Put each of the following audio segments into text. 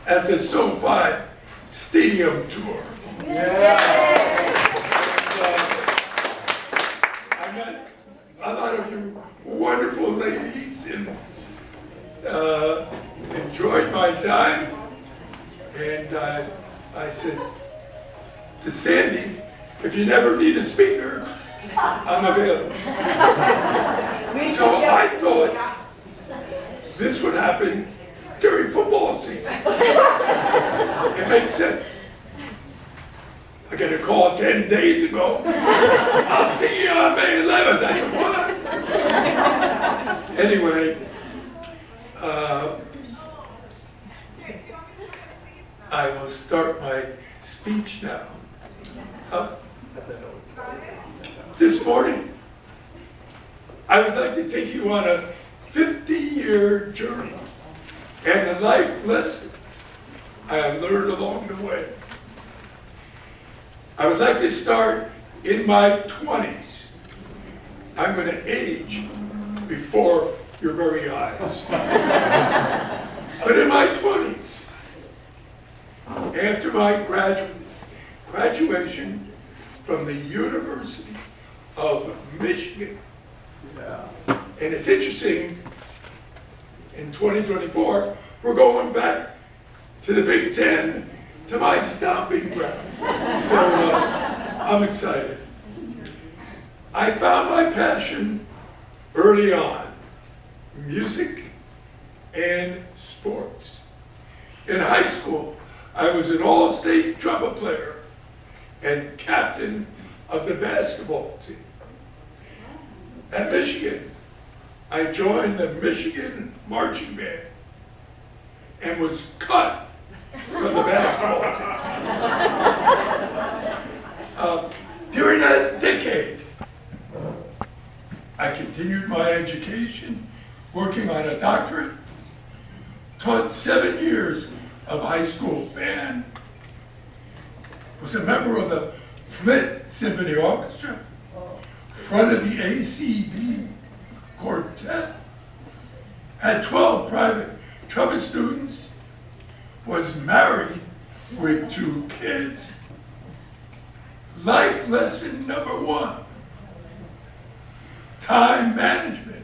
at the SoFi Stadium tour. Yeah. I met a lot of you wonderful ladies and enjoyed my time. And I said to Sandy, if you never need a speaker, I'm available. So I thought this would happen during football season. It makes sense. I got a call 10 days ago. I'll see you on May 11th. I said, what? Anyway, I will start my speech now. This morning, I would like to take you on a 50-year journey and the life lessons I have learned along the way. I would like to start in my 20s. I'm going to age before your very eyes. But in my 20s, after my graduation from the University of Michigan. And it's interesting, in 2024, we're going back to the Big Ten, to my stomping grounds. So I'm excited. I found my passion early on, music and sports. In high school, I was an all-state trumpet player and captain of the basketball team. At Michigan, I joined the Michigan marching band and was cut from the basketball team. During that decade, I continued my education, working on a doctorate, taught 7 years of high school band, was a member of the Flint Symphony Orchestra, front of the ACB quartet, had 12 private trumpet students, was married with 2 kids. Life lesson number 1, time management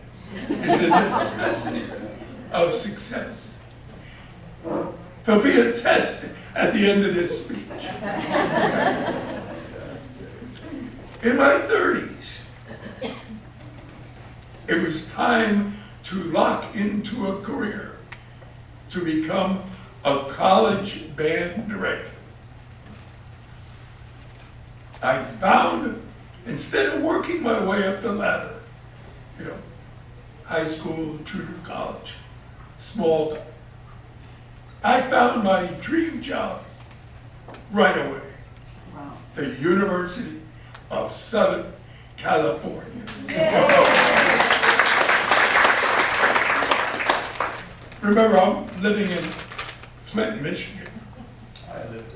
is a necessity of success. There'll be a test at the end of this speech. In my 30s, it was time to lock into a career to become a college band director. I found, instead of working my way up the ladder, high school, junior college, small town, I found my dream job right away. Wow. The University of Southern California. Remember, I'm living in Flint, Michigan. I lived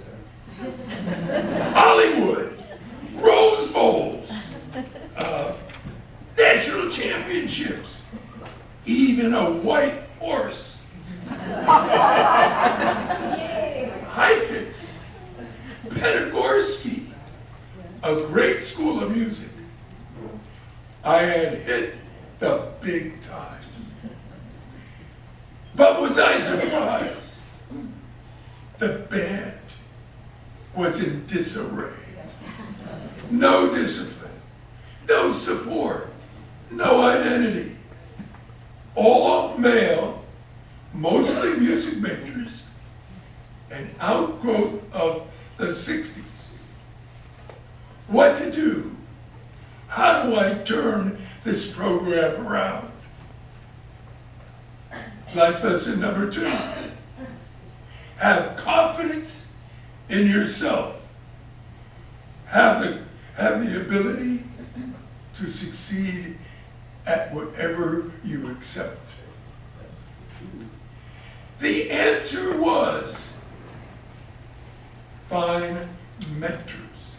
there. Hollywood, Rose Bowls, national championships, even a white horse. Heifetz, Pedagorsky, a great school of music. I had hit the big time. But was I surprised? The band was in disarray. No discipline, no support, no identity. All male, mostly music majors, an outgrowth of the 60s. What to do? How do I turn this program around? Life lesson number 2. Have confidence in yourself. Have the ability to succeed at whatever you accept. The answer was find mentors.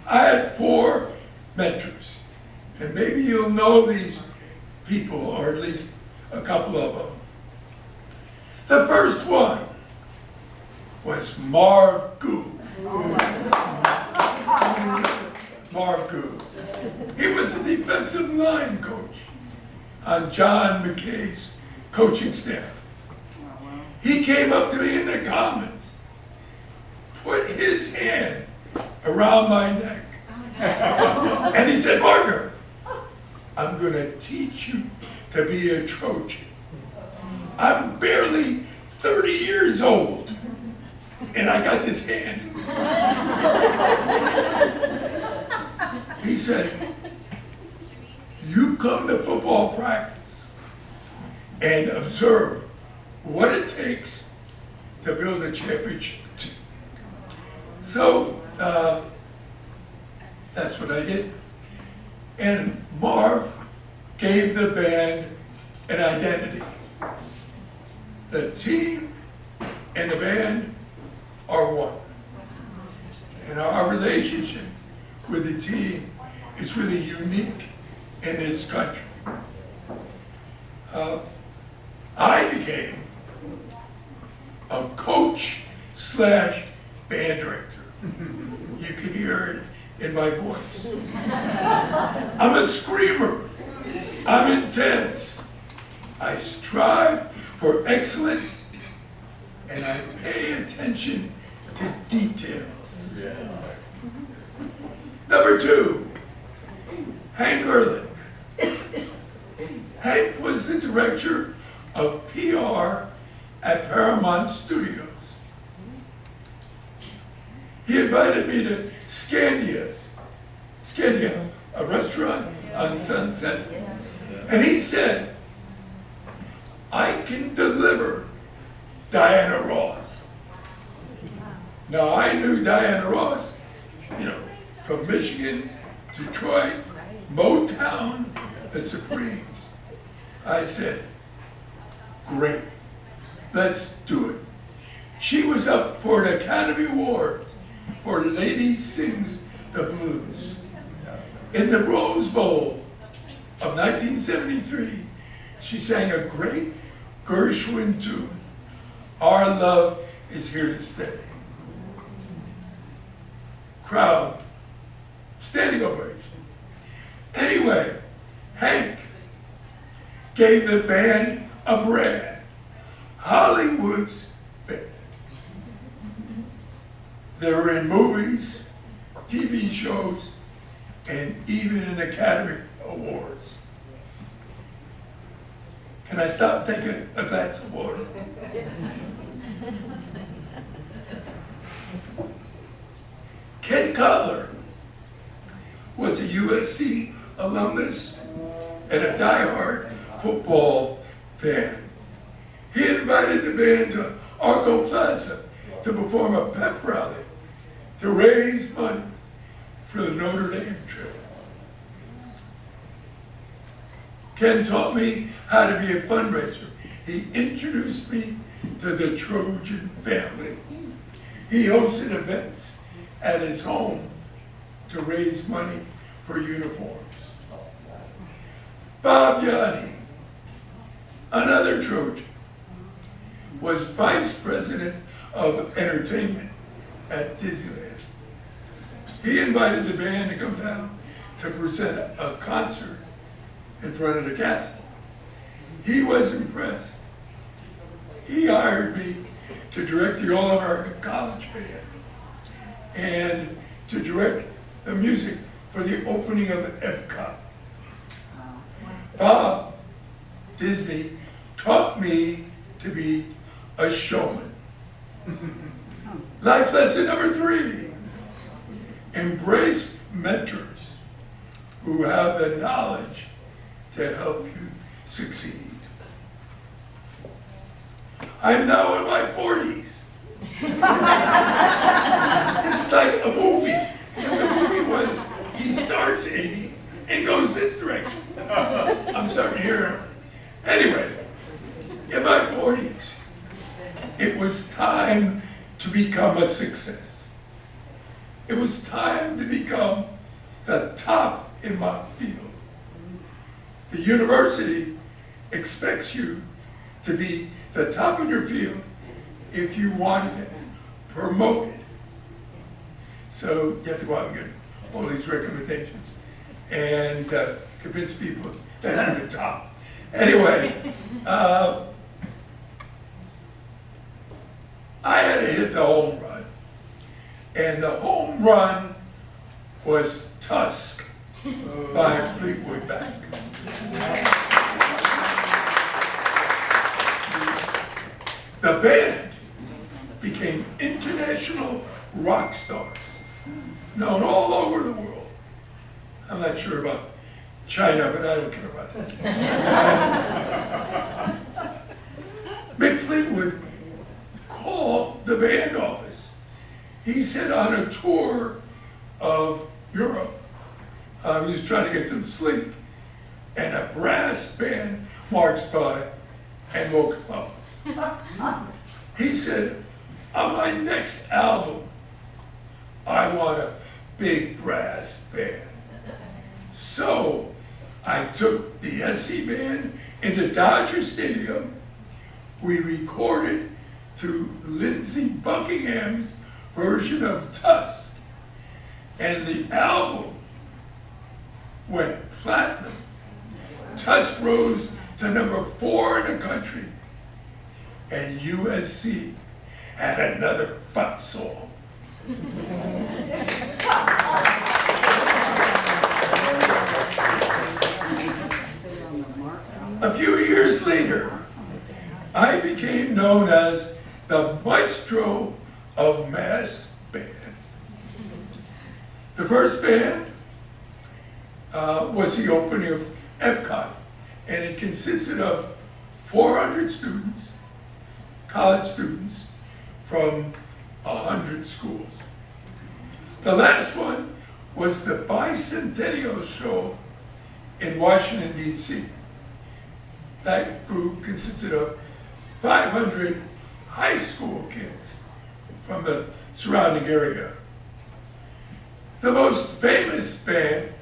I had 4 mentors, and maybe you'll know these people, or at least a couple of them. The first one was Marv Goo. Marv Goo. He was the defensive line coach on John McKay's coaching staff. He came up to me in the comments, put his hand around my neck, and he said, "Bartner, I'm going to teach you to be a Trojan. I'm barely 30 years old, and I got this hand." He said, "You come to football practice and observe what it takes to build a championship team." So that's what I did. And Marv gave the band an identity. The team and the band are one. And our relationship with the team is really unique in this country. I became a coach / band director. You can hear it in my voice. I'm a screamer. I'm intense. I strive for excellence, and I pay attention to detail. Number 2, Hank Ehrlich. Hank was the director of PR at Paramount Studios. He invited me to Scandia, a restaurant on Sunset, and he said, "I can deliver Diana Ross." Now, I knew Diana Ross, from Michigan, Detroit, Motown, the Supremes. I said, "Great, let's do it." She was up for an Academy Award for Lady Sings the Blues. In the Rose Bowl of 1973, she sang a great Gershwin tune, "Our Love Is Here to Stay." Crowd, standing ovation. Anyway, Hank gave the band a brand, Hollywood's Band. They were in movies, TV shows, and even in Academy Awards. Can I stop and take a glass of water? Ken Cutler was a USC alumnus and a diehard football fan. He invited the band to Arco Plaza to perform a pep rally to raise money for the Notre Dame trip. Ken taught me how to be a fundraiser. He introduced me to the Trojan family. He hosted events at his home to raise money for uniforms. Bob Yanni, another Trojan, was vice president of entertainment at Disneyland. He invited the band to come down to present a concert in front of the castle. He was impressed. He hired me to direct the All-American College Band and to direct the music for the opening of Epcot. Bob Disney taught me to be a showman. Life lesson number 3, embrace mentors who have the knowledge to help you succeed. I'm now in my 40s. It's like a movie. So the movie was, he starts 80s and goes this direction. I'm starting to hear him. Anyway, in my 40s, it was time to become a success. It was time to become the top in my field. The university expects you to be the top in your field if you wanted it promoted. So you have to go out and get all these recommendations and convince people that you're the top. Anyway, I had to hit the home run. And the home run was Tusk by Fleetwood Mac. The band became international rock stars, known all over the world. I'm not sure about China, but I don't care about that. Mick Fleetwood called the band office. He said on a tour of Europe, he was trying to get some sleep, and a brass band marched by and woke him up. He said, on my next album, I want a big brass band. So I took the SC band into Dodger Stadium. We recorded to Lindsey Buckingham's version of Tusk, and the album went platinum. Tusk rose to #4 in the country, and USC had another funk song. A few years later, I became known as the maestro of mass band. The first band was the opening of Epcot, and it consisted of 400 students, college students, from 100 schools. The last one was the Bicentennial Show in Washington, D.C. That group consisted of 500 high school kids from the surrounding area. The most famous band,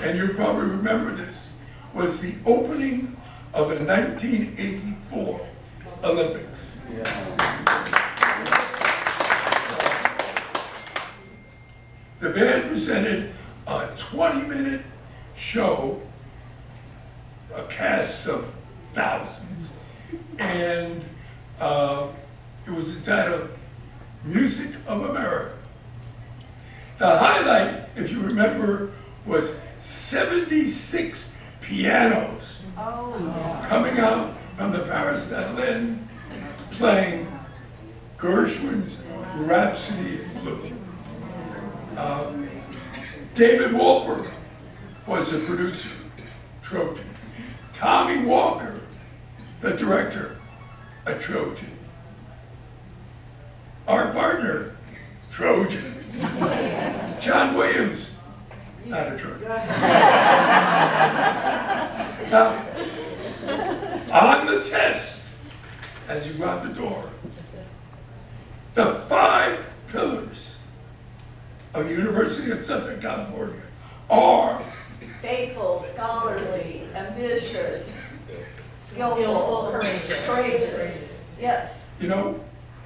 and you probably remember this, was the opening of the 1984 Olympics. The band presented a 20-minute show, a cast of thousands, and it was entitled Music of America. The highlight, if you remember, was 76 pianos coming out from the Paris Inn playing Gershwin's Rhapsody in Blue. David Wolper was the producer, Trojan. Tommy Walker, the director, a Trojan. Art Bartner, Trojan. John Williams, not a Trojan. Now, on the test, as you go out the door, the 5 pillars of the University of Southern California are faithful, scholarly, ambitious, skillful, courageous. Yes. You know,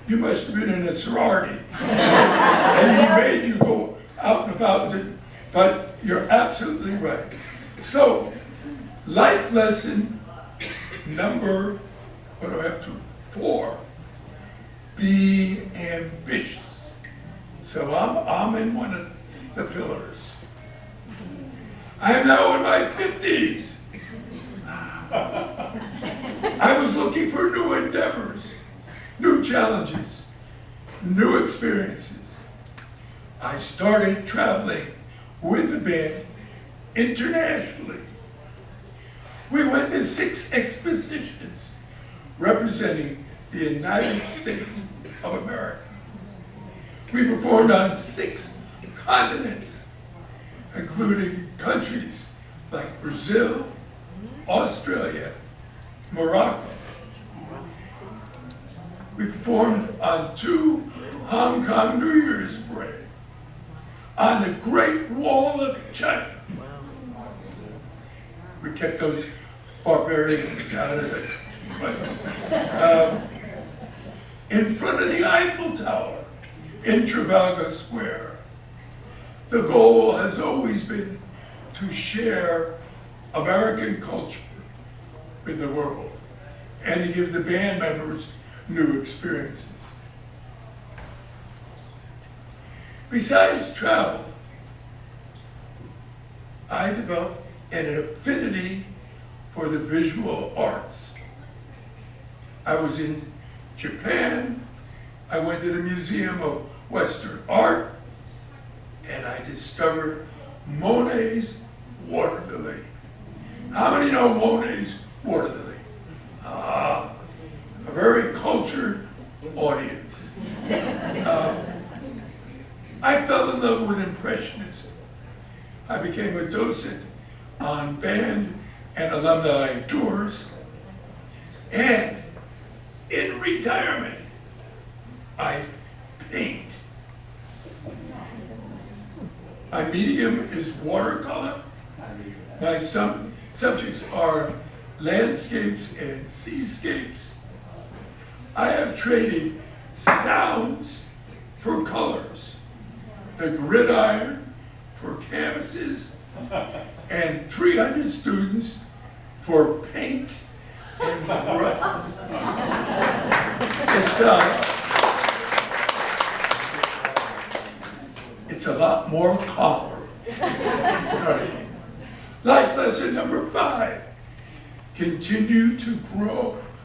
you must have been in a sorority, and you made you go out and about, but you're absolutely right. So, life lesson number, what do I have to, 4, be ambitious. So I'm in one of the pillars. I am now in my 50s. I was looking for new endeavors, new challenges, new experiences. I started traveling with the band internationally. We went to 6 expositions representing the United States of America. We performed on 6 continents, including countries like Brazil, Australia, Morocco. We performed on 2 Hong Kong New Year's parades, on the Great Wall of China. We kept those barbarians out of the, in front of the Eiffel Tower, in Trafalgar Square. The goal has always been to share American culture with the world and to give the band members new experiences. Besides travel, I developed an affinity for the visual arts. I was in Japan, I went to the Museum of Western Art, and I discovered Monet's water lily. How many know Monet's water lily? A very cultured audience. I fell in love with Impressionism. I became a docent on band and alumni tours, and in retirement, I paint. My medium is watercolor. My subjects are landscapes and seascapes. I have traded sounds for colors, the gridiron for canvases, and 300 students for paints and brushes. It's a lot more calmer. Life lesson number 5, continue to grow